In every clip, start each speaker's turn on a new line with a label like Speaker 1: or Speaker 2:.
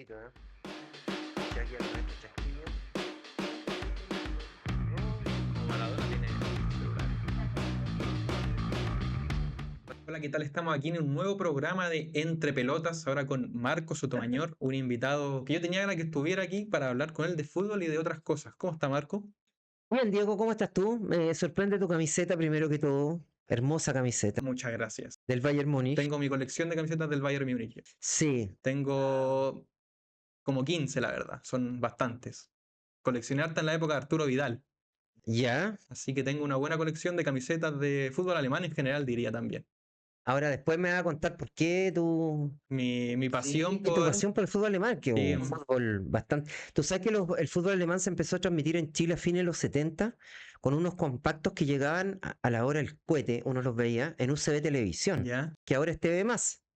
Speaker 1: escrito, ¿eh? Ya aquí argumento está escrito.
Speaker 2: Como Maradona tiene celular. Hola, ¿qué tal? Estamos aquí en un nuevo programa de Entre Pelotas, ahora con Marco Sotomayor, un invitado que yo tenía ganas que estuviera aquí para hablar con él de fútbol y de otras cosas. ¿Cómo está, Marco?
Speaker 1: Bien, Diego, ¿cómo estás tú? Me sorprende tu camiseta primero que todo. Hermosa camiseta
Speaker 2: Muchas gracias.
Speaker 1: del Bayern Múnich.
Speaker 2: Tengo mi colección de camisetas del Bayern Múnich.
Speaker 1: Sí,
Speaker 2: Tengo como 15, la verdad, son bastantes. Coleccioné harta en la época de Arturo Vidal,
Speaker 1: ya.
Speaker 2: así que tengo una buena colección de camisetas de fútbol alemán en general, diría también.
Speaker 1: Ahora después me vas a contar por qué
Speaker 2: Mi pasión
Speaker 1: tu
Speaker 2: por...
Speaker 1: pasión por el fútbol alemán, que es
Speaker 2: Sí,
Speaker 1: un fútbol bastante. Tú sabes que el fútbol alemán se empezó a transmitir en Chile a fines de los 70 con unos compactos que llegaban a la hora del cohete, uno los veía en UCB Televisión,
Speaker 2: ya.
Speaker 1: que ahora es TV+,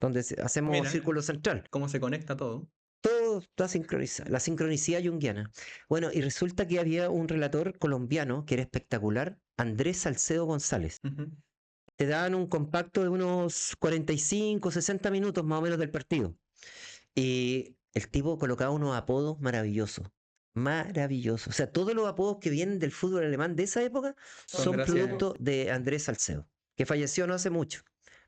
Speaker 1: donde hacemos
Speaker 2: Mira
Speaker 1: Círculo Central.
Speaker 2: cómo se conecta todo.
Speaker 1: Todo está sincronizado, la sincronicidad junguiana. Bueno, y resulta que había un relator colombiano que era espectacular, Andrés Salcedo González.
Speaker 2: Ujú.
Speaker 1: Te daban un compacto de unos 45, 60 minutos más o menos del partido. Y el tipo colocaba unos apodos maravillosos. Maravillosos. O sea, todos los apodos que vienen del fútbol alemán de esa época
Speaker 2: Son
Speaker 1: son
Speaker 2: gracias.
Speaker 1: producto de Andrés Salcedo, que falleció no hace mucho.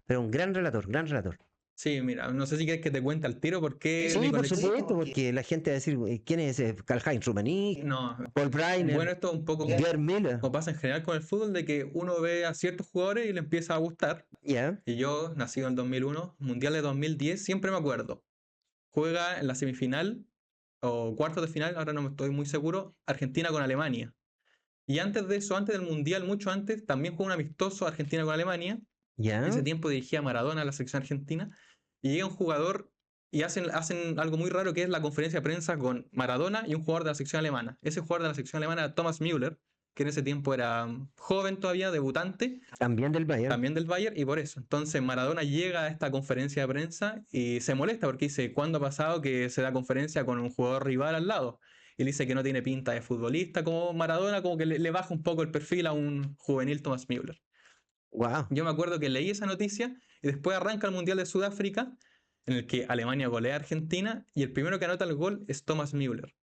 Speaker 1: Pero un gran relator, gran relator.
Speaker 2: Sí, mira, no sé si quieres que te cuente al tiro por qué mi
Speaker 1: Sí, por
Speaker 2: colección.
Speaker 1: supuesto, porque la gente va a decir, ¿quién es ese? Karl-Heinz Rummenigge,
Speaker 2: No,
Speaker 1: Paul Breitner,
Speaker 2: bueno, esto es un poco
Speaker 1: Gerd Müller.
Speaker 2: como pasa en general con el fútbol, de que uno ve a ciertos jugadores y le empieza a gustar.
Speaker 1: Ya,
Speaker 2: Y yo, nacido en 2001, Mundial de 2010, siempre me acuerdo. Juega en la semifinal o cuartos de final, ahora no me estoy muy seguro, Argentina con Alemania. Y antes de eso, antes del Mundial, mucho antes, también jugó un amistoso Argentina con Alemania. En ese
Speaker 1: ya.
Speaker 2: tiempo dirigía Maradona a la selección argentina. Y llega un jugador y hacen algo muy raro que es la conferencia de prensa con Maradona y un jugador de la selección alemana. Ese jugador de la selección alemana era Thomas Müller, que en ese tiempo era joven todavía, debutante,
Speaker 1: También del Bayern.
Speaker 2: también del Bayern, y por eso. Entonces Maradona llega a esta conferencia de prensa y se molesta porque dice, ¿cuándo ha pasado que se da conferencia con un jugador rival al lado? Y le dice que no tiene pinta de futbolista, como Maradona, como que le baja un poco el perfil a un juvenil Thomas Müller.
Speaker 1: Wow.
Speaker 2: Yo me acuerdo que leí esa noticia y después arranca el Mundial de Sudáfrica, en el que Alemania golea a Argentina y el primero que anota el gol es Thomas Müller.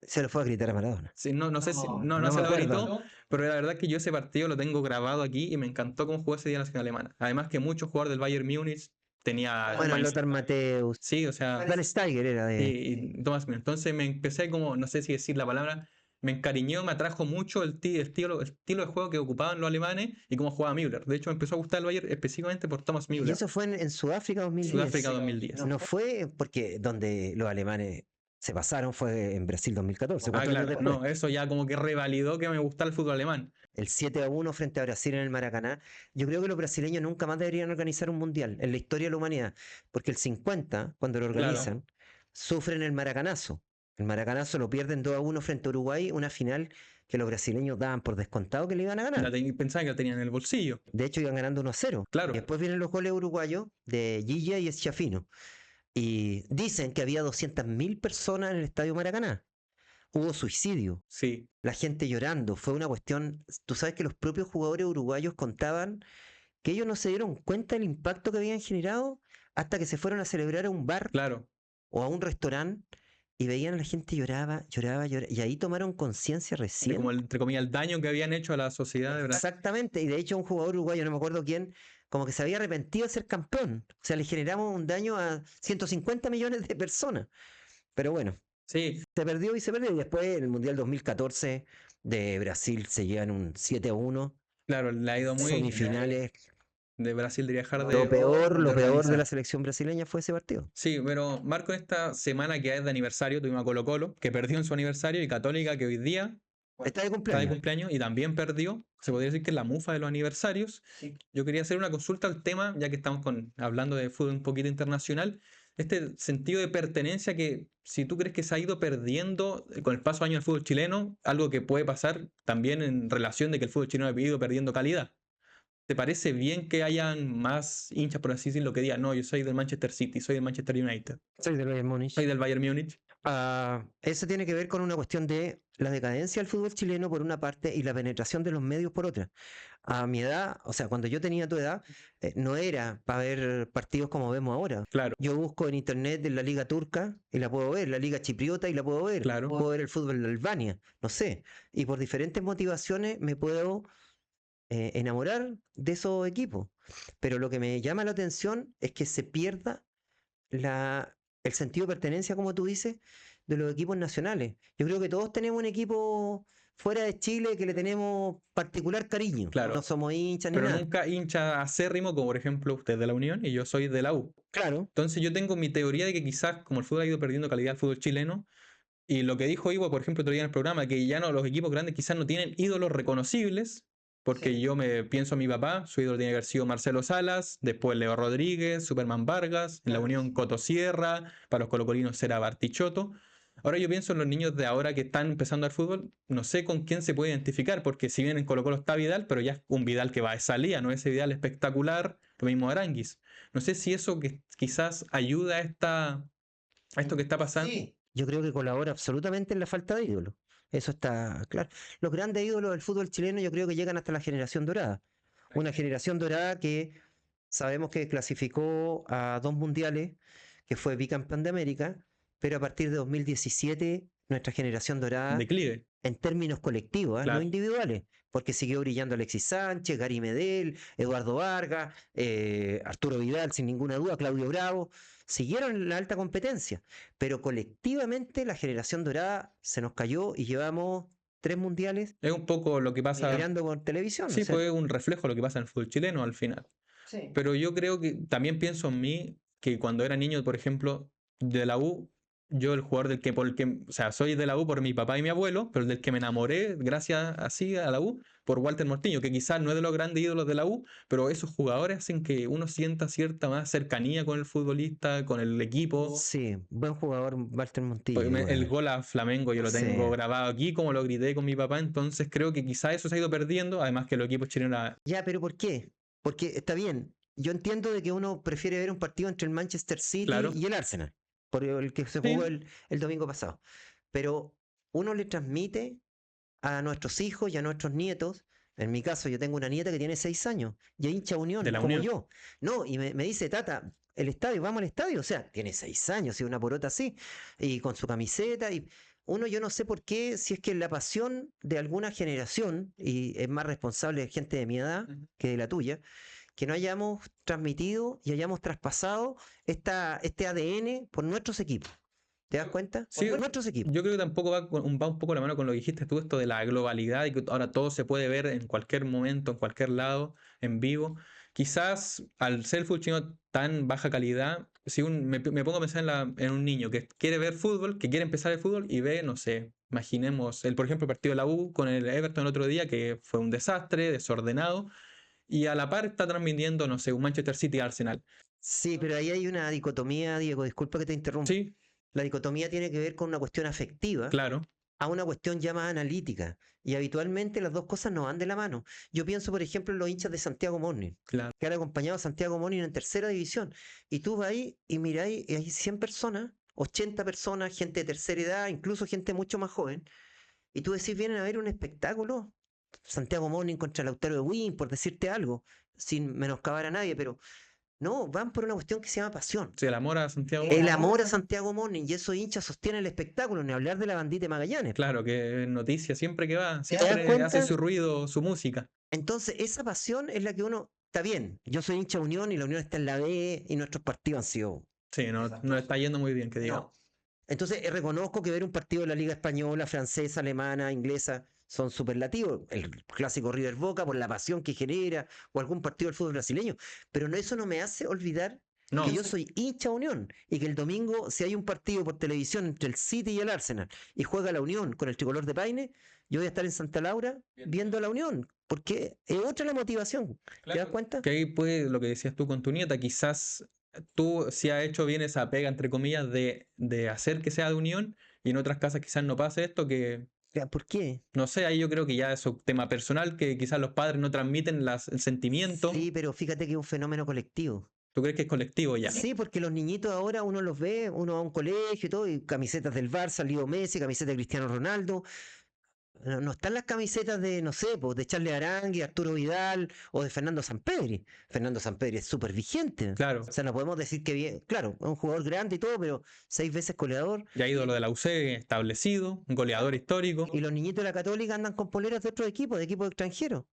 Speaker 1: Se lo fue a gritar a Maradona.
Speaker 2: Sí, no sé si no
Speaker 1: No me
Speaker 2: se lo
Speaker 1: acuerdo.
Speaker 2: gritó, pero la verdad es que yo ese partido lo tengo grabado aquí y me encantó cómo jugó ese día la selección alemana. Además que muchos jugadores del Bayern Múnich tenía
Speaker 1: Bueno, Lothar Matthäus.
Speaker 2: sí, o sea,
Speaker 1: Van Steiger era de.
Speaker 2: y Thomas Müller. Entonces me empecé como, no sé si decir la palabra, me encariñó, me atrajo mucho el estilo de juego que ocupaban los alemanes y cómo jugaba Müller. De hecho, me empezó a gustar el Bayern específicamente por Thomas
Speaker 1: Y
Speaker 2: Müller.
Speaker 1: eso fue en Sudáfrica 2010.
Speaker 2: Sudáfrica 2010.
Speaker 1: No fue porque donde los alemanes se pasaron fue en Brasil 2014,
Speaker 2: Ah,
Speaker 1: 4 años
Speaker 2: claro,
Speaker 1: después.
Speaker 2: no, eso ya como que revalidó que me gustara el fútbol alemán.
Speaker 1: El 7-1 frente a Brasil en el Maracaná. Yo creo que los brasileños nunca más deberían organizar un mundial en la historia de la humanidad, porque el 50, cuando lo
Speaker 2: Claro,
Speaker 1: organizan, sufren el Maracanazo. El Maracanazo lo pierden 2-1 frente a Uruguay, una final que los brasileños daban por descontado que le iban a ganar.
Speaker 2: pensaba que la tenían en el bolsillo.
Speaker 1: De hecho, iban ganando 1-0.
Speaker 2: Claro,
Speaker 1: Y después vienen los goles uruguayos de Gilla y Schiaffino. Y dicen que había 200.000 personas en el estadio Maracaná. Hubo suicidio,
Speaker 2: sí.
Speaker 1: la gente llorando. Fue una cuestión. Tú sabes que los propios jugadores uruguayos contaban que ellos no se dieron cuenta del impacto que habían generado hasta que se fueron a celebrar a un bar
Speaker 2: Claro.
Speaker 1: o a un restaurante y veían a la gente lloraba, lloraba, lloraba. Y ahí tomaron conciencia
Speaker 2: De
Speaker 1: recién.
Speaker 2: como, entre comillas, el daño que habían hecho a la sociedad de Brasil.
Speaker 1: Exactamente. Y de hecho, un jugador uruguayo, no me acuerdo quién, como que se había arrepentido de ser campeón. O sea, le generamos un daño a 150 millones de personas. Pero bueno,
Speaker 2: Sí,
Speaker 1: se perdió y se perdió. Y después, en el Mundial 2014 de Brasil, se llevan un 7-1.
Speaker 2: claro, le ha ido muy
Speaker 1: Semifinales.
Speaker 2: de Brasil de viajar
Speaker 1: Lo peor
Speaker 2: de
Speaker 1: de
Speaker 2: organizar.
Speaker 1: la selección brasileña fue ese partido.
Speaker 2: Sí, pero Marco, esta semana que es de aniversario, tuvimos a Colo Colo, que perdió en su aniversario, y Católica, que hoy día
Speaker 1: Está de
Speaker 2: está de
Speaker 1: cumpleaños.
Speaker 2: cumpleaños y también perdió. Se podría decir que es la mufa de los aniversarios. Yo quería hacer una consulta al tema, ya que estamos hablando de fútbol un poquito internacional. Este sentido de pertenencia que, si tú crees que se ha ido perdiendo con el paso de años del fútbol chileno, algo que puede pasar también en relación de que el fútbol chileno ha ido perdiendo calidad. ¿Te parece bien que hayan más hinchas, por así decirlo, que digan, no, yo soy del Manchester City, soy del Manchester United,
Speaker 1: Soy del Bayern Múnich.
Speaker 2: soy del Bayern Múnich?
Speaker 1: Eso tiene que ver con una cuestión de la decadencia del fútbol chileno por una parte y la penetración de los medios por otra. A mi edad, o sea, cuando yo tenía tu edad, no era para ver partidos como vemos ahora.
Speaker 2: Claro,
Speaker 1: Yo busco en internet en la liga turca y la puedo ver, la liga chipriota y la
Speaker 2: claro.
Speaker 1: puedo ver el fútbol de Albania, no sé. Y por diferentes motivaciones me puedo enamorar de esos equipos. Pero lo que me llama la atención es que se pierda el sentido de pertenencia, como tú dices, de los equipos nacionales. Yo creo que todos tenemos un equipo fuera de Chile que le tenemos particular cariño.
Speaker 2: Claro,
Speaker 1: No somos hinchas ni
Speaker 2: pero
Speaker 1: nada.
Speaker 2: nunca hincha acérrimo, como por ejemplo usted es de la Unión y yo soy de la U.
Speaker 1: Claro,
Speaker 2: Entonces yo tengo mi teoría de que quizás como el fútbol ha ido perdiendo calidad el fútbol chileno, y lo que dijo Ivo, por ejemplo, otro día en el programa, que ya no, los equipos grandes quizás no tienen ídolos reconocibles, porque
Speaker 1: sí,
Speaker 2: yo me pienso a mi papá, su ídolo tiene que haber sido Marcelo Salas, después Leo Rodríguez, Superman Vargas, en la
Speaker 1: claro.
Speaker 2: Unión Coto Sierra, para los colocolinos era Bartichotto. Ahora yo pienso en los niños de ahora que están empezando al fútbol, no sé con quién se puede identificar, porque si bien en Colo Colo está Vidal, pero ya es un Vidal que va de salida, no ese Vidal espectacular, lo mismo Aranguis. No sé si eso que quizás ayuda a esto que está pasando.
Speaker 1: Sí, yo creo que colabora absolutamente en la falta de ídolos. Eso está claro. Los grandes ídolos del fútbol chileno yo creo que llegan hasta la generación dorada. Una generación dorada que sabemos que clasificó a 2 mundiales, que fue bicampeón de América, pero a partir de 2017 nuestra generación dorada
Speaker 2: Declive,
Speaker 1: en términos colectivos, no
Speaker 2: claro.
Speaker 1: individuales, porque siguió brillando Alexis Sánchez, Gary Medel, Eduardo Vargas, Arturo Vidal, sin ninguna duda, Claudio Bravo, siguieron en la alta competencia, pero colectivamente la generación dorada se nos cayó y llevamos 3 mundiales
Speaker 2: Es un poco lo que pasa,
Speaker 1: mirando por televisión, o
Speaker 2: sí,
Speaker 1: sea,
Speaker 2: pues es un reflejo de lo que pasa en el fútbol chileno al final.
Speaker 1: sí.
Speaker 2: Pero yo creo que también pienso en mí, que cuando era niño, por ejemplo, de la U, yo el jugador del que, por el que, o sea, soy de la U por mi papá y mi abuelo, pero del que me enamoré, gracias así a la U, por Walter Mortiño, que quizás no es de los grandes ídolos de la U, pero esos jugadores hacen que uno sienta cierta más cercanía con el futbolista, con el equipo.
Speaker 1: Sí, buen jugador Walter
Speaker 2: Pues
Speaker 1: Montillo.
Speaker 2: el gol a Flamengo yo lo
Speaker 1: Sí.
Speaker 2: tengo grabado aquí, como lo grité con mi papá, entonces creo que quizá eso se ha ido perdiendo, además que los equipos chilenos...
Speaker 1: Ya, pero ¿por qué? Porque está bien. Yo entiendo de que uno prefiere ver un partido entre el Manchester City
Speaker 2: Claro,
Speaker 1: y el Arsenal, por el que se jugó
Speaker 2: sí,
Speaker 1: el domingo pasado. Pero uno le transmite a nuestros hijos y a nuestros nietos. En mi caso, yo tengo una nieta que tiene 6 años y es hincha
Speaker 2: de
Speaker 1: Unión,
Speaker 2: la
Speaker 1: como
Speaker 2: Unión.
Speaker 1: yo. No, y me dice, tata, el estadio, vamos al estadio. O sea, tiene 6 años y una porota así, y con su camiseta. Y uno, yo no sé por qué, si es que la pasión de alguna generación, y es más responsable de gente de mi edad
Speaker 2: Ujú.
Speaker 1: que de la tuya, que no hayamos transmitido y hayamos traspasado este ADN por nuestros equipos. ¿Te das cuenta?
Speaker 2: Sí,
Speaker 1: Por nuestros equipos.
Speaker 2: yo creo que tampoco va un poco la mano con lo que dijiste tú, esto de la globalidad y que ahora todo se puede ver en cualquier momento, en cualquier lado, en vivo. Quizás al ser el fútbol chino tan baja calidad, si me pongo a pensar en un niño que quiere ver fútbol, que quiere empezar el fútbol y ve, no sé, imaginemos, por ejemplo, el partido de la U con el Everton el otro día, que fue un desastre, desordenado, y a la par está transmitiendo, no sé, un Manchester City Arsenal.
Speaker 1: Sí, pero ahí hay una dicotomía, Diego, disculpa que te interrumpa.
Speaker 2: Sí,
Speaker 1: La dicotomía tiene que ver con una cuestión afectiva
Speaker 2: claro,
Speaker 1: a una cuestión ya más analítica. Y habitualmente las dos cosas no van de la mano. Yo pienso, por ejemplo, en los hinchas de Santiago Morning,
Speaker 2: claro.
Speaker 1: que han acompañado a Santiago Morning en tercera división. Y tú vas ahí y miráis, y hay 100 personas, 80 personas, gente de tercera edad, incluso gente mucho más joven. Y tú decís, vienen a ver un espectáculo. Santiago Morning contra Lautaro de Win, por decirte algo, sin menoscabar a nadie, pero no, van por una cuestión que se llama pasión.
Speaker 2: Sí, el amor a Santiago
Speaker 1: El
Speaker 2: Morning.
Speaker 1: amor a Santiago Morning y esos hinchas sostienen el espectáculo, ni hablar de la bandita de Magallanes.
Speaker 2: Claro, que noticia siempre que va,
Speaker 1: ¿Te das
Speaker 2: siempre hace
Speaker 1: cuenta?
Speaker 2: su ruido, su música.
Speaker 1: Entonces, esa pasión es la que uno. Está bien, yo soy hincha de Unión y la Unión está en la B y nuestros partidos han sido
Speaker 2: Sí, no, no
Speaker 1: desastrosos.
Speaker 2: está yendo muy bien, que digamos.
Speaker 1: No. Entonces, reconozco que ver un partido de la Liga Española, francesa, alemana, inglesa son superlativos. El clásico River Boca por la pasión que genera, o algún partido del fútbol brasileño. Pero no, eso no me hace olvidar que
Speaker 2: No,
Speaker 1: yo soy hincha de Unión y que el domingo, si hay un partido por televisión entre el City y el Arsenal y juega la Unión con el tricolor de Paine, yo voy a estar en Santa Laura viendo a la Unión, porque es otra la motivación. ¿Te das cuenta?
Speaker 2: que ahí puede, lo que decías tú con tu nieta, quizás tú sí has hecho bien esa pega, entre comillas, de hacer que sea de unión, y en otras casas quizás no pase esto, que
Speaker 1: Ya, ¿por qué?
Speaker 2: no sé, ahí yo creo que ya es un tema personal, que quizás los padres no transmiten el sentimiento.
Speaker 1: Sí, pero fíjate que es un fenómeno colectivo.
Speaker 2: ¿Tú crees que es colectivo ya?
Speaker 1: Sí, porque los niñitos ahora uno los ve, uno va a un colegio y todo, y camisetas del Barça, Leo Messi, camiseta de Cristiano Ronaldo. No están las camisetas de, no sé, pues, de Charles Arangui, Arturo Vidal o de Fernando Sampedri. Fernando Sampedri es súper vigente. O
Speaker 2: Claro,
Speaker 1: sea, no podemos decir que bien, claro, es un jugador grande y todo, pero 6 veces goleador.
Speaker 2: ya ídolo de la UC establecido, un goleador histórico.
Speaker 1: Y los niñitos de la Católica andan con poleras de otros equipos, de equipos extranjeros.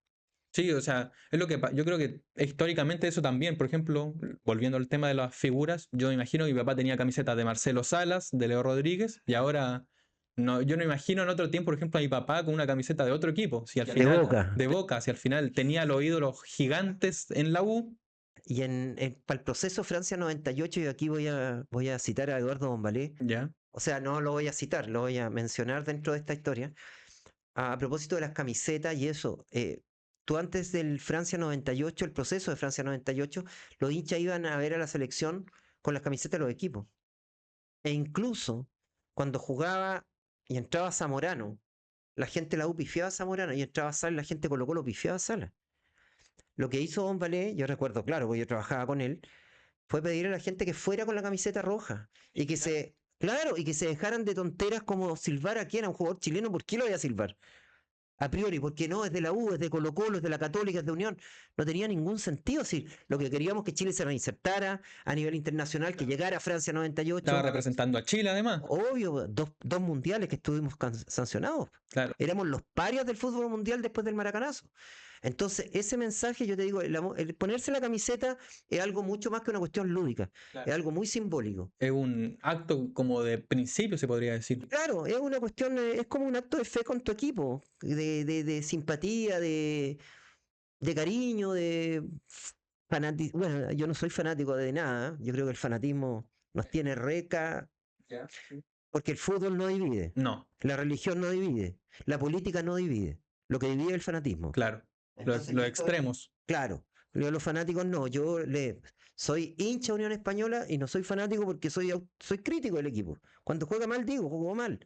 Speaker 2: Sí, o sea, es lo que yo creo que históricamente eso también, por ejemplo, volviendo al tema de las figuras, yo me imagino que mi papá tenía camisetas de Marcelo Salas, de Leo Rodríguez, y ahora no, yo no imagino en otro tiempo, por ejemplo, a mi papá con una camiseta de otro equipo, si al
Speaker 1: De
Speaker 2: final,
Speaker 1: Boca.
Speaker 2: de Boca, si al final tenía los ídolos gigantes en la U,
Speaker 1: Y para el proceso Francia 98, y aquí voy a citar a Eduardo Bombalé,
Speaker 2: ya,
Speaker 1: o sea, no lo voy a citar, lo voy a mencionar dentro de esta historia. A propósito de las camisetas y eso, tú antes del Francia 98, el proceso de Francia 98, los hinchas iban a ver a la selección con las camisetas de los equipos. E incluso cuando jugaba y entraba Zamorano, la gente de la U pifiaba a Zamorano y entraba Sala, la gente colocó lo pifiaba a Sala. Lo que hizo Don Valé, yo recuerdo, claro, porque yo trabajaba con él, fue pedir a la gente que fuera con la camiseta roja y que claro, y que se dejaran de tonteras como silbar a quien, a un jugador chileno. ¿Por qué lo voy a silbar? A priori, porque no, es de la U, es de Colo-Colo, es de la Católica, es de Unión. No tenía ningún sentido. Sí, lo que queríamos que Chile se reinsertara a nivel internacional, que llegara a Francia
Speaker 2: estaba
Speaker 1: 98.
Speaker 2: representando a Chile además,
Speaker 1: Obvio, dos mundiales que estuvimos sancionados.
Speaker 2: claro.
Speaker 1: Éramos los parias del fútbol mundial después del Maracanazo. Entonces, ese mensaje, yo te digo, el ponerse la camiseta es algo mucho más que una cuestión lúdica, es algo muy simbólico.
Speaker 2: Es un acto como de principio, se podría decir.
Speaker 1: Claro, es una cuestión, es como un acto de fe con tu equipo, de simpatía, de cariño, de fanatismo. Bueno, yo no soy fanático de nada, yo creo que el fanatismo nos tiene reca,
Speaker 2: Ya.
Speaker 1: porque el fútbol no divide,
Speaker 2: No,
Speaker 1: la religión no divide, la política no divide, lo que divide es el fanatismo.
Speaker 2: claro. Los extremos.
Speaker 1: Claro, yo los fanáticos no, soy hincha de Unión Española y no soy fanático porque soy crítico del equipo. Cuando juega mal digo, jugó mal.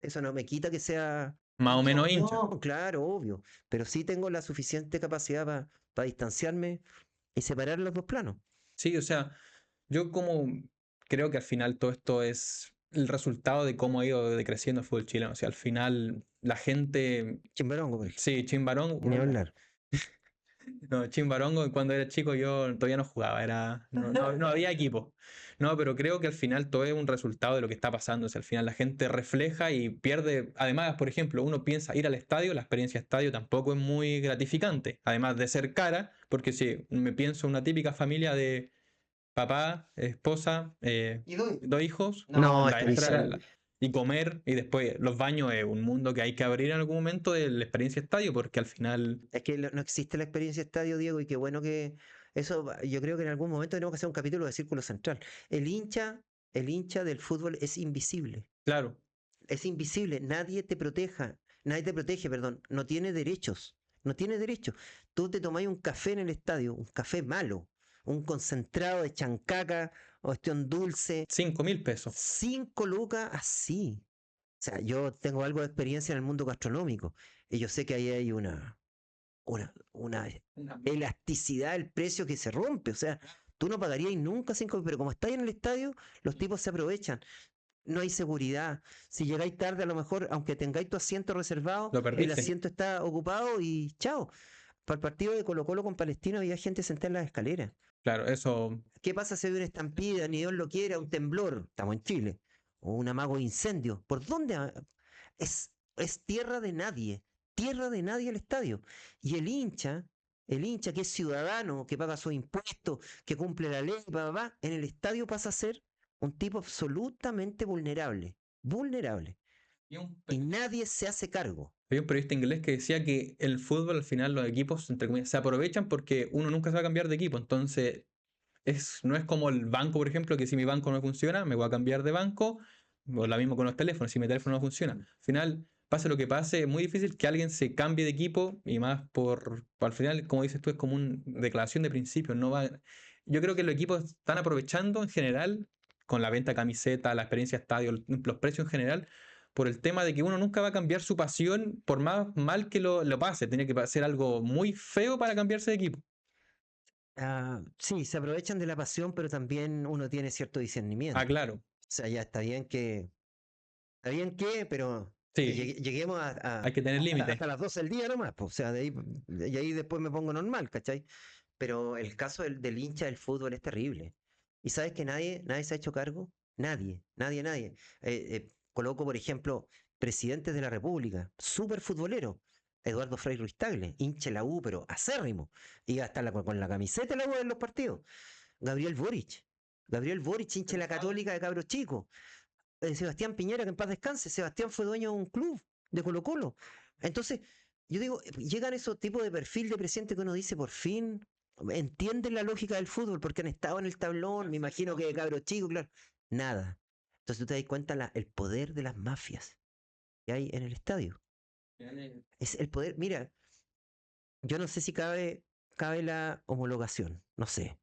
Speaker 1: Eso no me quita que sea
Speaker 2: Más o
Speaker 1: hincha de
Speaker 2: menos hincha.
Speaker 1: Unión, claro, obvio, pero sí tengo la suficiente capacidad para distanciarme y separar los dos planos.
Speaker 2: Sí, o sea, yo como creo que al final todo esto es el resultado de cómo ha ido decreciendo el fútbol chileno. O sea, al final la gente,
Speaker 1: Chimbarongo, por ejemplo,
Speaker 2: sí, Chimbarón,
Speaker 1: ni hablar.
Speaker 2: no, Chimbarongo cuando era chico yo todavía no jugaba, no había equipo. No, pero creo que al final todo es un resultado de lo que está pasando. O sea, al final la gente refleja y pierde. Además, por ejemplo, uno piensa ir al estadio, la experiencia estadio tampoco es muy gratificante. Además de ser cara, porque si me pienso una típica familia de papá, esposa, dos hijos,
Speaker 1: No, es
Speaker 2: la entrada
Speaker 1: carísimo.
Speaker 2: y comer, y después los baños es un mundo que hay que abrir en algún momento de la experiencia estadio, porque al final,
Speaker 1: Es que no existe la experiencia estadio, Diego, y qué bueno que eso, yo creo que en algún momento tenemos que hacer un capítulo de Círculo Central. El hincha del fútbol
Speaker 2: claro,
Speaker 1: es invisible, nadie te protege, perdón, no tiene derechos, no tiene derechos. Tú te tomás un café en el estadio, un café malo, un concentrado de chancaca o cuestión dulce,
Speaker 2: 5.000 pesos.
Speaker 1: 5 lucas así. O sea, yo tengo algo de experiencia en el mundo gastronómico y yo sé que ahí hay una elasticidad del precio que se rompe. O sea, tú no pagarías nunca 5, pero como estáis en el estadio, los tipos se aprovechan. No hay seguridad. Si llegáis tarde, a lo mejor, aunque tengáis tu asiento reservado,
Speaker 2: Lo
Speaker 1: el
Speaker 2: perdiste.
Speaker 1: asiento está ocupado y chao. Para el partido de Colo-Colo con Palestino había gente sentada en las escaleras.
Speaker 2: Claro, eso,
Speaker 1: ¿Qué pasa si hay una estampida, ni Dios lo quiera, un temblor? Estamos en Chile. O un amago de incendio. ¿Por dónde? Es tierra de nadie el estadio. Y el hincha que es ciudadano, que paga sus impuestos, que cumple la ley, en el estadio pasa a ser un tipo absolutamente vulnerable. Vulnerable. Y nadie se hace cargo.
Speaker 2: había un periodista inglés que decía que el fútbol al final los equipos, entre comillas, se aprovechan porque uno nunca se va a cambiar de equipo. Entonces, no es como el banco, por ejemplo, que si mi banco no funciona, me voy a cambiar de banco. O lo mismo con los teléfonos, si mi teléfono no funciona. Al final, pase lo que pase, es muy difícil que alguien se cambie de equipo y más al final, como dices tú, es como una declaración de principios. No va, yo creo que los equipos están aprovechando en general con la venta de camiseta, la experiencia estadio, los precios en general, por el tema de que uno nunca va a cambiar su pasión por más mal que lo pase. Tiene que ser algo muy feo para cambiarse de equipo.
Speaker 1: Sí, se aprovechan de la pasión, pero también uno tiene cierto
Speaker 2: Ah,
Speaker 1: discernimiento.
Speaker 2: claro.
Speaker 1: O sea, ya está bien que, pero
Speaker 2: Sí,
Speaker 1: lleguemos
Speaker 2: hay que tener límites.
Speaker 1: hasta las 12 del día nomás, pues, o sea, y ahí después me pongo normal, ¿cachai? Pero el caso del hincha del fútbol es terrible. ¿Y sabes que nadie se ha hecho cargo? Nadie. Coloco, por ejemplo, presidentes de la República, súper futbolero. Eduardo Frei Ruiz Tagle, hincha de la U, pero acérrimo. Iba hasta con la camiseta de la U en los partidos. Gabriel Boric. Gabriel Boric, hincha de la Católica de cabros chicos. Sebastián Piñera, que en paz descanse. Sebastián fue dueño de un club de Colo-Colo. Entonces, yo digo, llegan esos tipos de perfil de presidente que uno dice, por fin, entienden la lógica del fútbol, porque han estado en el tablón, me imagino que de cabros chicos, claro. Nada. Entonces tú te das cuenta el poder de las mafias que hay en el estadio. Es el poder, mira, yo no sé si cabe la homologación, no sé.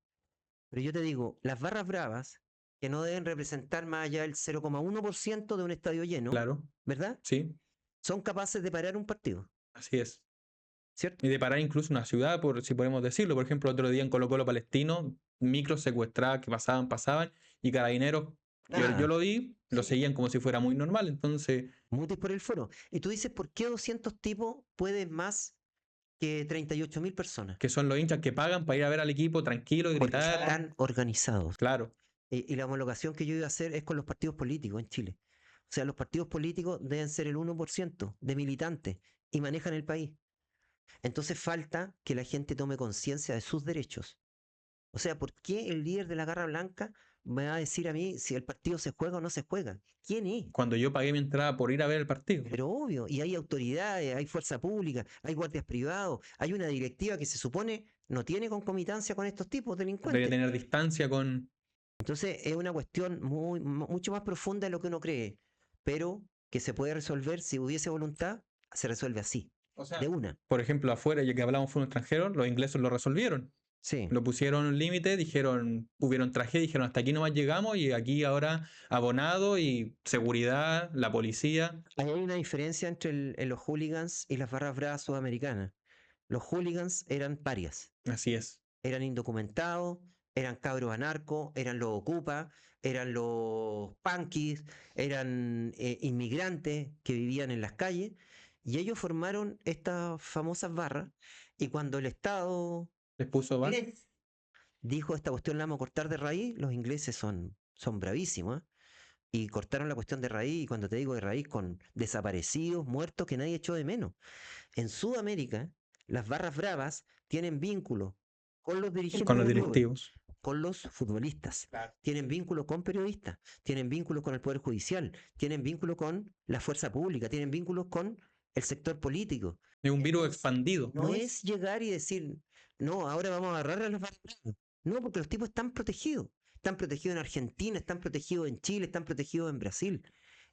Speaker 1: Pero yo te digo, las barras bravas, que no deben representar más allá del 0,1% de un estadio lleno,
Speaker 2: Claro,
Speaker 1: ¿verdad?
Speaker 2: sí,
Speaker 1: Son capaces de parar un partido,
Speaker 2: así es.
Speaker 1: ¿cierto?
Speaker 2: Y de parar incluso una ciudad, por si podemos decirlo. Por ejemplo, otro día en Colo Colo Palestino, micros secuestradas que pasaban, y carabineros, yo
Speaker 1: Ah,
Speaker 2: lo vi, lo
Speaker 1: sí.
Speaker 2: seguían como si fuera muy normal. Entonces,
Speaker 1: Mutis por el foro. Y tú dices, ¿por qué 200 tipos pueden más que 38.000 personas?
Speaker 2: que son los hinchas que pagan para ir a ver al equipo tranquilo y
Speaker 1: Porque
Speaker 2: gritar.
Speaker 1: están organizados.
Speaker 2: Claro,
Speaker 1: Y la homologación que yo iba a hacer es con los partidos políticos en Chile. O sea, los partidos políticos deben ser el 1% de militantes y manejan el país. Entonces falta que la gente tome conciencia de sus derechos. O sea, ¿por qué el líder de la Garra Blanca me va a decir a mí si el partido se juega o no se juega? ¿Quién es?
Speaker 2: cuando yo pagué mi entrada por ir a ver el partido,
Speaker 1: Pero obvio, y hay autoridades, hay fuerza pública, hay guardias privados, hay una directiva que se supone no tiene concomitancia con estos tipos
Speaker 2: debería
Speaker 1: delincuentes.
Speaker 2: tener distancia con.
Speaker 1: Entonces es una cuestión mucho más profunda de lo que uno cree, pero que se puede resolver si hubiese voluntad, se resuelve así,
Speaker 2: O
Speaker 1: de
Speaker 2: sea,
Speaker 1: una.
Speaker 2: por ejemplo, afuera, ya que hablamos fue un extranjero, los ingleses lo resolvieron.
Speaker 1: Sí.
Speaker 2: Lo pusieron un límite, dijeron, hubieron tragedia, dijeron hasta aquí nomás llegamos y aquí ahora abonado y seguridad, la policía.
Speaker 1: Ahí hay una diferencia entre los hooligans y las barras bravas sudamericanas. Los hooligans eran parias,
Speaker 2: Así es.
Speaker 1: eran indocumentados, eran cabros anarcos, eran los ocupas, eran los punkis, eran inmigrantes que vivían en las calles, y ellos formaron estas famosas barras, y cuando el Estado
Speaker 2: Les puso va.
Speaker 1: inglés dijo esta cuestión la vamos a cortar de raíz, los ingleses son bravísimos, ¿eh? Y cortaron la cuestión de raíz, y cuando te digo de raíz, con desaparecidos, muertos que nadie echó de menos. En Sudamérica, las barras bravas tienen vínculos con los
Speaker 2: Con
Speaker 1: dirigentes
Speaker 2: los
Speaker 1: de clubes,
Speaker 2: directivos.
Speaker 1: con los futbolistas,
Speaker 2: Claro.
Speaker 1: tienen vínculos con periodistas, tienen vínculos con el Poder Judicial, tienen vínculos con la fuerza pública, tienen vínculos con el sector político.
Speaker 2: Es un virus
Speaker 1: Entonces,
Speaker 2: expandido.
Speaker 1: no es llegar y decir, no, ahora vamos a agarrar a los barras bravas. No, porque los tipos están protegidos. Están protegidos en Argentina, están protegidos en Chile, están protegidos en Brasil.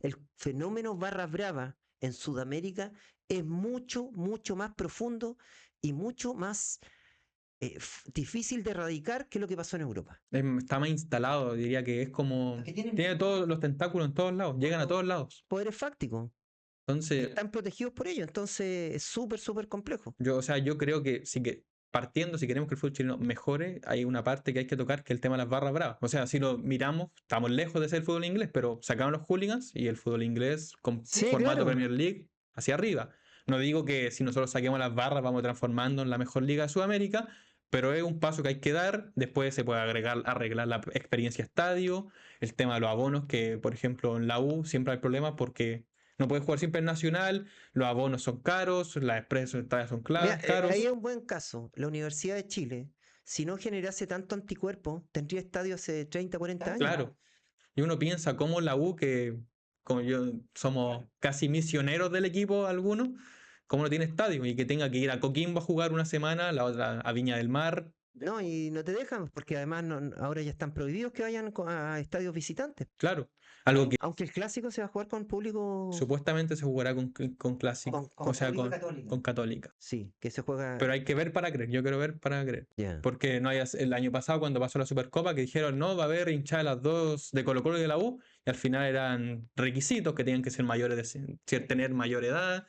Speaker 1: El fenómeno barras bravas en Sudamérica es mucho más profundo y mucho más difícil de erradicar que lo que pasó en Europa.
Speaker 2: Está más instalado, diría que es como.
Speaker 1: Que tienen
Speaker 2: Tiene todos los tentáculos en todos lados, llegan a todos lados.
Speaker 1: poderes fácticos y
Speaker 2: Entonces,
Speaker 1: están protegidos por ello, entonces es súper complejo.
Speaker 2: o sea, yo creo que sí que partiendo, si queremos que el fútbol chileno mejore, hay una parte que hay que tocar, que es el tema de las barras bravas. O sea, si lo miramos, estamos lejos de ser el fútbol inglés, pero sacaron los hooligans y el fútbol inglés con
Speaker 1: Sí,
Speaker 2: formato
Speaker 1: claro.
Speaker 2: Premier League hacia arriba. No digo que si nosotros saquemos las barras vamos transformando en la mejor liga de Sudamérica, pero es un paso que hay que dar. Después se puede arreglar la experiencia estadio, el tema de los abonos, que por ejemplo en la U siempre hay problemas porque no puedes jugar siempre en Nacional, los abonos son caros, las expresos son
Speaker 1: Mira, ahí
Speaker 2: caros.
Speaker 1: es un buen caso. La Universidad de Chile, si no generase tanto anticuerpo, tendría estadio hace 30, 40 años.
Speaker 2: Claro. Y uno piensa cómo la U, que como yo somos casi misioneros del equipo algunos, cómo no tiene estadio y que tenga que ir a Coquimbo a jugar una semana, la otra a Viña del Mar.
Speaker 1: No, y no te dejan, porque además ahora ya están prohibidos que vayan a estadios visitantes.
Speaker 2: Claro, algo que
Speaker 1: Aunque el clásico se va a jugar con público,
Speaker 2: supuestamente se jugará con Clásico, o sea,
Speaker 1: público católico.
Speaker 2: con Católica.
Speaker 1: Sí, que se juega.
Speaker 2: Pero hay que ver para creer, yo quiero ver para creer.
Speaker 1: Ya.
Speaker 2: Porque no hay, el año pasado cuando pasó la Supercopa que dijeron no, va a haber hinchadas las dos de Colo Colo y de la U, y al final eran requisitos que tenían que ser mayores tener mayor edad.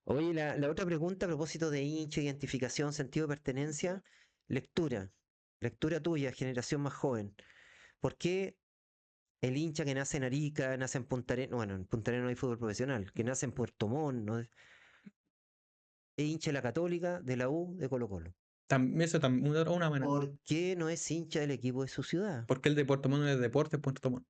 Speaker 1: Oye, la otra pregunta a propósito de hincha, identificación, sentido de pertenencia, lectura. lectura tuya, generación más joven. ¿Por qué el hincha que nace en Arica, nace en Punta Arenas, bueno, en Punta Arenas no hay fútbol profesional, que nace en Puerto Montt, ¿no? Es hincha de la Católica, de la U, de Colo-Colo?
Speaker 2: Eso también una buena.
Speaker 1: ¿Por qué no es hincha del equipo de su ciudad?
Speaker 2: ¿Por qué el de Puerto Montt no es deporte Puerto Montt?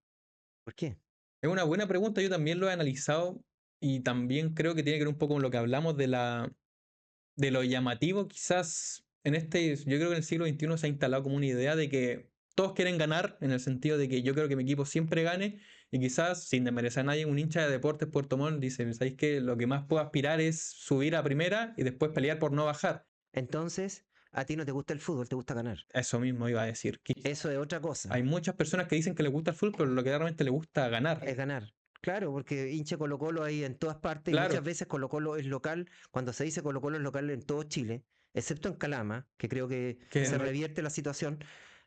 Speaker 1: ¿Por qué?
Speaker 2: Es una buena pregunta, yo también lo he analizado y también creo que tiene que ver un poco con lo que hablamos de lo llamativo, quizás yo creo que en el siglo XXI se ha instalado como una idea de que todos quieren ganar, en el sentido de que yo creo que mi equipo siempre gane, y quizás, sin desmerecer a nadie, un hincha de Deportes Puerto Montt dice, ¿sabéis qué? Lo que más puedo aspirar es subir a primera y después pelear por no bajar.
Speaker 1: Entonces, a ti no te gusta el fútbol, te gusta ganar.
Speaker 2: Eso mismo iba a decir.
Speaker 1: Eso es otra cosa,
Speaker 2: Hay muchas personas que dicen que les gusta el fútbol, pero lo que realmente les gusta ganar.
Speaker 1: es ganar. Claro, porque hincha Colo-Colo hay en todas partes y
Speaker 2: Claro,
Speaker 1: muchas veces Colo-Colo es local. Cuando se dice Colo-Colo es local en todo Chile, excepto en Calama, que creo que
Speaker 2: que
Speaker 1: se revierte la situación,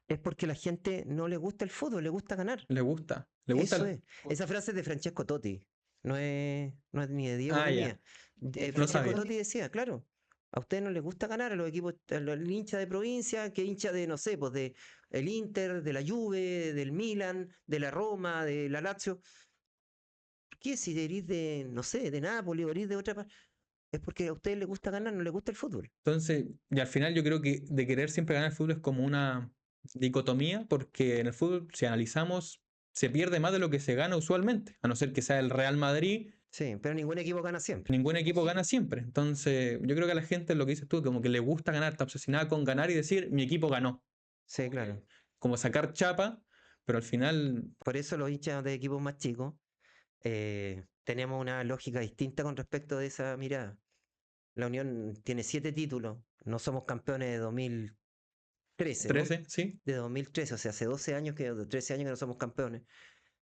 Speaker 1: es porque la gente no le gusta el fútbol, le gusta ganar.
Speaker 2: le gusta. Le gusta
Speaker 1: Eso
Speaker 2: el...
Speaker 1: es. Esa frase es de Francesco Totti, no es ni de Diego
Speaker 2: Ah,
Speaker 1: ni
Speaker 2: ya.
Speaker 1: mía.
Speaker 2: No
Speaker 1: Francesco
Speaker 2: sabía.
Speaker 1: Totti decía, claro, a ustedes no les gusta ganar a los equipos, al hincha de provincia, que hincha de, no sé, pues de el Inter, de la Juve, del Milan, de la Roma, de la Lazio. ¿Por qué si eres de, no sé, de Nápoles o eres de otra parte? Es porque a ustedes les gusta ganar, no les gusta el fútbol.
Speaker 2: Entonces, y al final yo creo que de querer siempre ganar el fútbol es como una dicotomía, porque en el fútbol, si analizamos, se pierde más de lo que se gana usualmente, a no ser que sea el Real Madrid,
Speaker 1: Sí, pero ningún equipo gana siempre.
Speaker 2: ningún equipo gana siempre. Entonces, yo creo que a la gente, lo que dices tú, como que le gusta ganar, está obsesionada con ganar y decir, mi equipo ganó,
Speaker 1: Sí, claro.
Speaker 2: como sacar chapa, pero al final,
Speaker 1: Por eso los hinchas de equipos más chicos tenemos una lógica distinta con respecto de esa mirada. La Unión tiene 7 títulos, no somos campeones de 2013, ¿no?
Speaker 2: 13, ¿sí?
Speaker 1: De 2013, o sea, hace 12 años, 13 años que no somos campeones,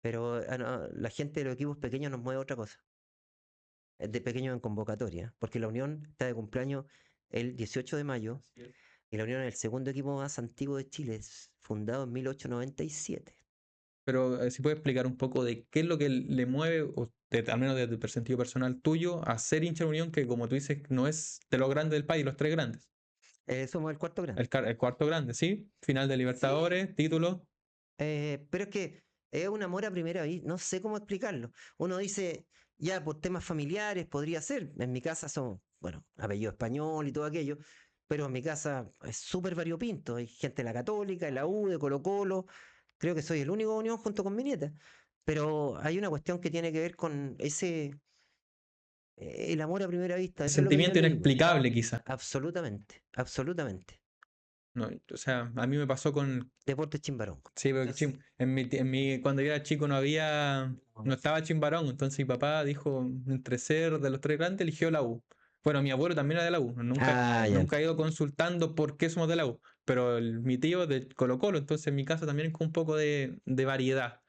Speaker 1: pero no, la gente de los equipos pequeños nos mueve otra cosa, de pequeños en convocatoria, porque la Unión está de cumpleaños el 18 de mayo y la Unión es el segundo equipo más antiguo de Chile, es fundado en 1897.
Speaker 2: Pero si puedes explicar un poco de qué es lo que le mueve, al menos desde el sentido personal tuyo, a ser hincha de Unión, que como tú dices, no es de los grandes del país, los tres grandes.
Speaker 1: Somos el cuarto grande.
Speaker 2: El cuarto grande, ¿sí? Final de Libertadores, título.
Speaker 1: Pero es que es un amor a primera vista, no sé cómo explicarlo. Uno dice, ya por temas familiares podría ser. En mi casa son, bueno, apellido español y todo aquello, pero en mi casa es súper variopinto. Hay gente de la Católica, de la U, de Colo-Colo. Creo que soy el único Unión junto con mi nieta. Pero hay una cuestión que tiene que ver con el amor a primera vista. Eso es lo que yo
Speaker 2: Sentimiento
Speaker 1: te digo.
Speaker 2: inexplicable, quizá.
Speaker 1: Absolutamente, absolutamente.
Speaker 2: No, o sea, a mí me pasó con.
Speaker 1: Deporte Chimbarongo.
Speaker 2: Sí, porque cuando yo era chico no estaba Chimbarón, entonces mi papá dijo, entre ser de los tres grandes, eligió la U. Bueno, mi abuelo también era de la U,
Speaker 1: Ah, ya.
Speaker 2: nunca he ido consultando por qué somos de la U, pero mi tío es de Colo-Colo, entonces en mi casa también es con un poco de variedad.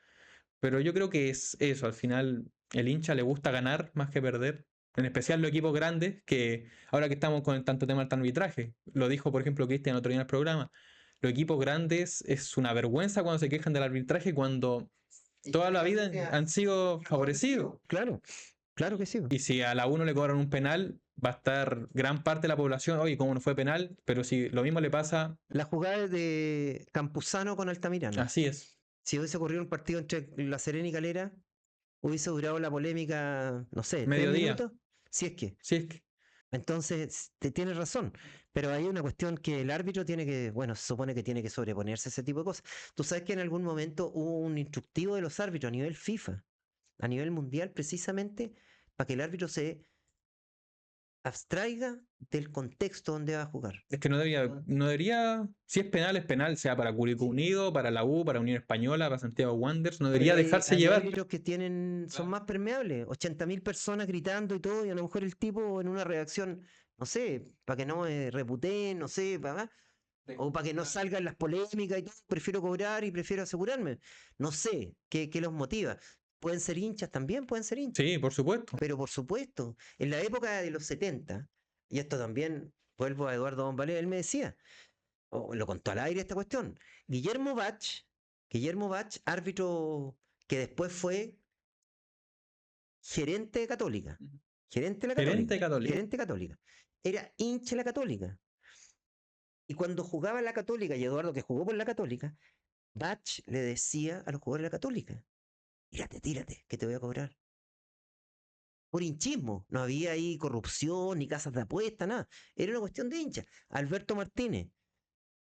Speaker 2: Pero yo creo que es eso, al final el hincha le gusta ganar más que perder, en especial los equipos grandes, que ahora que estamos con tanto tema del arbitraje, lo dijo por ejemplo Cristian otro día en el programa, los equipos grandes es una vergüenza cuando se quejan del arbitraje cuando toda la vida han sido favorecidos.
Speaker 1: Claro, claro que sí.
Speaker 2: Y si a la uno le cobran un penal, va a estar gran parte de la población, oye, ¿cómo no fue penal? Pero si lo mismo le pasa,
Speaker 1: La jugada es de Campuzano con Altamirano.
Speaker 2: así es.
Speaker 1: Si hubiese ocurrido un partido entre La Serena y Calera, hubiese durado la polémica, no sé, tres
Speaker 2: Mediodía.
Speaker 1: minutos, si es que.
Speaker 2: Sí, es que
Speaker 1: Entonces, te tienes razón. Pero hay una cuestión que el árbitro tiene que, bueno, se supone que tiene que sobreponerse a ese tipo de cosas. Tú sabes que en algún momento hubo un instructivo de los árbitros a nivel FIFA, a nivel mundial, precisamente para que el árbitro se abstraiga del contexto donde va a jugar.
Speaker 2: es que no debería, si es penal, sea para Curicó Unido, para la U, para Unión Española, para Santiago Wanderers, no debería dejarse
Speaker 1: Hay
Speaker 2: llevar.
Speaker 1: árbitros que son más permeables, 80.000 personas gritando y todo, y a lo mejor el tipo en una reacción, no sé, para que no me reputen, no sé, o para que no salgan las polémicas y todo, prefiero cobrar y prefiero asegurarme. No sé qué los motiva. Pueden ser hinchas también, pueden ser hinchas.
Speaker 2: Sí, por supuesto.
Speaker 1: Pero por supuesto, en la época de los 70, y esto también vuelvo a Eduardo Bombalé, él me decía, o lo contó al aire esta cuestión. Guillermo Bach, árbitro que después fue gerente de Católica, gerente de la
Speaker 2: Gerente
Speaker 1: Católica,
Speaker 2: católico.
Speaker 1: gerente católica, era hincha de la Católica. Y cuando jugaba en la Católica, y Eduardo que jugó por la Católica, Bach le decía a los jugadores de la Católica, tírate, que te voy a cobrar. Por hinchismo, no había ahí corrupción, ni casas de apuesta, nada. Era una cuestión de hincha. Alberto Martínez,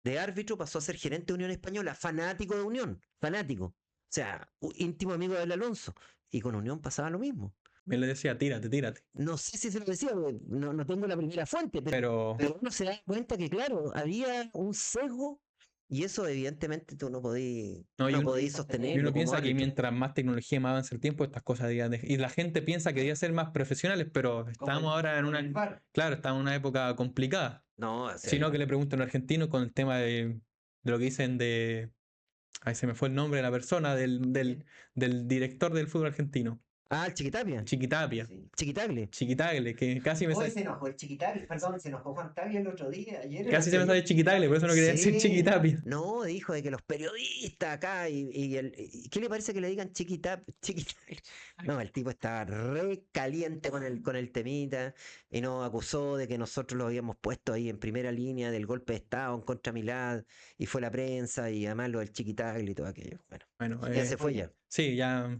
Speaker 1: de árbitro, pasó a ser gerente de Unión Española, fanático de Unión, fanático. O sea, íntimo amigo del Alonso. Y con Unión pasaba lo mismo.
Speaker 2: Me le decía, tírate.
Speaker 1: No sé si se lo decía, no tengo la primera fuente,
Speaker 2: Pero
Speaker 1: pero uno se da cuenta que, claro, había un sesgo y eso evidentemente tú no podías
Speaker 2: no,
Speaker 1: no
Speaker 2: y uno,
Speaker 1: podías
Speaker 2: y
Speaker 1: sostenerlo
Speaker 2: uno
Speaker 1: como
Speaker 2: piensa que
Speaker 1: árbitro.
Speaker 2: mientras más tecnología, más avanza el tiempo, estas cosas y la gente piensa que deben ser más profesionales, pero estamos ahora en una, claro, estamos en una época complicada.
Speaker 1: No, o sea,
Speaker 2: Sino que le pregunto a un argentino con el tema de lo que dicen ahí se me fue el nombre de la persona, del director del fútbol argentino,
Speaker 1: el Chiquitapia.
Speaker 2: Chiquitapia,
Speaker 1: Sí. Chiquitagle.
Speaker 2: Chiquitagle, que casi me
Speaker 1: Hoy
Speaker 2: sale,
Speaker 1: se enojó el Chiquitagle, perdón, se enojó Juan Tapia el otro día, ayer,
Speaker 2: casi se me
Speaker 1: anteayer.
Speaker 2: sale Chiquitagle, por eso no quería decir
Speaker 1: Sí,
Speaker 2: Chiquitapia.
Speaker 1: no, dijo de que los periodistas acá ¿qué le parece que le digan Chiquitagle? No, el tipo está re caliente con el temita y nos acusó de que nosotros lo habíamos puesto ahí en primera línea del golpe de Estado en contra Milad y fue la prensa y además lo del Chiquitagle y todo aquello. Bueno,
Speaker 2: Bueno,
Speaker 1: ya se fue ya.
Speaker 2: sí, ya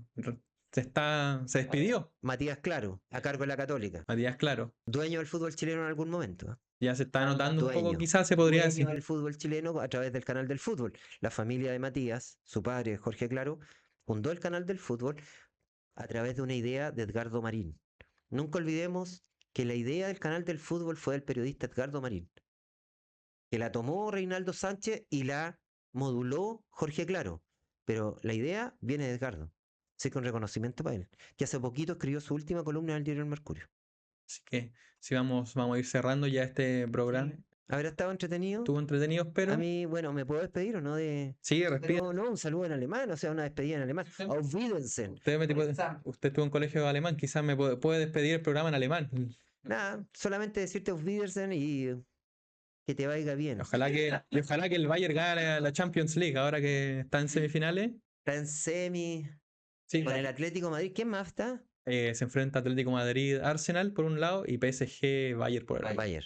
Speaker 2: se despidió,
Speaker 1: Matías Claro, a cargo de la Católica,
Speaker 2: Matías Claro.
Speaker 1: dueño del fútbol chileno en algún momento.
Speaker 2: Ya se está notando un poco,
Speaker 1: Dueño,
Speaker 2: quizás se podría
Speaker 1: dueño
Speaker 2: decir.
Speaker 1: del fútbol chileno a través del canal del fútbol. La familia de Matías, su padre Jorge Claro, fundó el canal del fútbol a través de una idea de Edgardo Marín. Nunca olvidemos que la idea del canal del fútbol fue del periodista Edgardo Marín, que la tomó Reinaldo Sánchez y la moduló Jorge Claro. Pero la idea viene de Edgardo. Así que un reconocimiento para él, que hace poquito escribió su última columna en el diario El Mercurio.
Speaker 2: Así que sí, vamos a ir cerrando ya este programa.
Speaker 1: ¿Habrá estado entretenido?
Speaker 2: Estuvo entretenido,
Speaker 1: A
Speaker 2: pero
Speaker 1: mí, bueno, ¿me puedo despedir o no de...?
Speaker 2: sí, respira.
Speaker 1: No, no, un saludo en alemán, o sea, una despedida en alemán. Auf Wiedersehen.
Speaker 2: Usted estuvo en colegio alemán, quizás me puede despedir el programa en alemán.
Speaker 1: Nada, solamente decirte Auf Wiedersehen y que te vaya bien.
Speaker 2: Ojalá que el Bayern gane la Champions League ahora que está en semifinales.
Speaker 1: Está en semi
Speaker 2: Sí,
Speaker 1: con el Atlético de Madrid. ¿Quién más está?
Speaker 2: se enfrenta Atlético Madrid, Arsenal por un lado y PSG, Bayern por el otro.
Speaker 1: Bayern.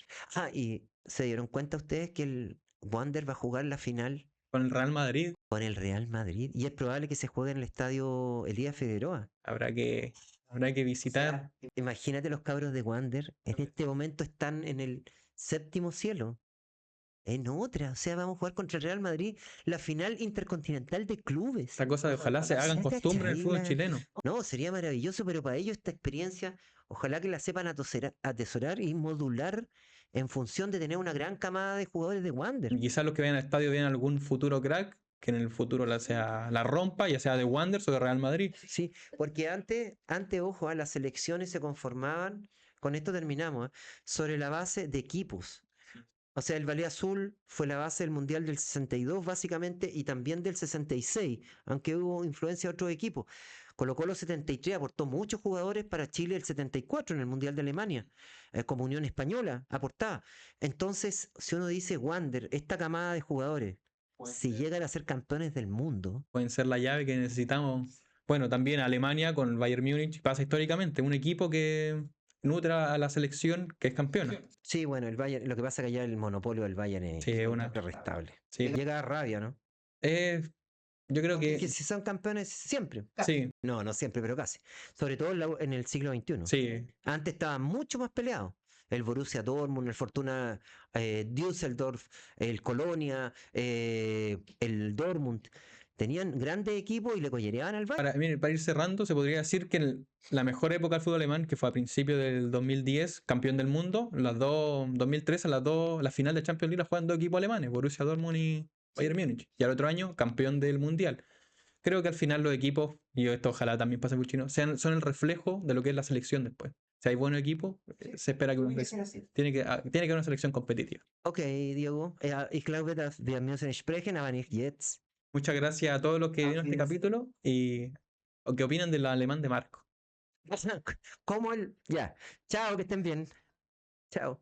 Speaker 1: Y ¿se dieron cuenta ustedes que el Wander va a jugar la final
Speaker 2: Con el Real Madrid
Speaker 1: con el Real Madrid? Y es probable que se juegue en el estadio Elías Figueroa.
Speaker 2: habrá que visitar.
Speaker 1: Imagínate los cabros de Wander, en este momento están en el séptimo cielo. En otra, o sea, vamos a jugar contra el Real Madrid la final intercontinental de clubes.
Speaker 2: Esta cosa de ojalá se hagan costumbre en el fútbol chileno.
Speaker 1: No, sería maravilloso, pero para ellos esta experiencia, ojalá que la sepan atesorar y modular en función de tener una gran camada de jugadores de Wander.
Speaker 2: Y quizás los que vayan al estadio vean algún futuro crack que en el futuro la rompa, ya sea de Wanderers o de Real Madrid.
Speaker 1: Sí, porque antes, ojo, las selecciones se conformaban, con esto terminamos, sobre la base de equipos. O sea, el Ballet Azul fue la base del Mundial del 62 básicamente y también del 66, aunque hubo influencia de otros equipos. Colo-Colo 73 aportó muchos jugadores para Chile el 74 en el Mundial de Alemania, como Unión Española aportaba. Entonces, si uno dice Wander, esta camada de jugadores, si llegan a ser campeones del mundo,
Speaker 2: Pueden ser la llave que necesitamos. Bueno, también Alemania con el Bayern Múnich pasa históricamente, un equipo que nutra a la selección que es campeona.
Speaker 1: sí, bueno, el Bayern, lo que pasa es que ya el monopolio del Bayern es
Speaker 2: Sí,
Speaker 1: irrestable.
Speaker 2: sí.
Speaker 1: Llega a rabia, ¿no?
Speaker 2: Yo creo
Speaker 1: Que
Speaker 2: que
Speaker 1: si son campeones siempre.
Speaker 2: sí,
Speaker 1: No, no siempre, pero casi. Sobre todo en el siglo XXI.
Speaker 2: sí.
Speaker 1: Antes estaba mucho más peleado. El Borussia Dortmund, el Fortuna Düsseldorf, el Colonia, el Dortmund. Tenían grandes equipos y le collereaban al Bayern.
Speaker 2: Mire, para ir cerrando, se podría decir que la mejor época del fútbol alemán, que fue a principios del 2010, campeón del mundo, 2013, la final de Champions League la juegan dos equipos alemanes, Borussia Dortmund y Bayern Múnich. Y al otro año, campeón del mundial. Creo que al final los equipos, y esto ojalá también pase por Chino, son el reflejo de lo que es la selección después. Si hay buenos equipos, se espera que tiene que haber una selección competitiva.
Speaker 1: Ok, Diego. Ich glaube, dass wir müssen sprechen, aber nicht jetzt.
Speaker 2: Muchas gracias a todos los que vieron este capítulo y o que opinan del alemán de Marco.
Speaker 1: Como el. Ya. Chao, que estén bien. Chao.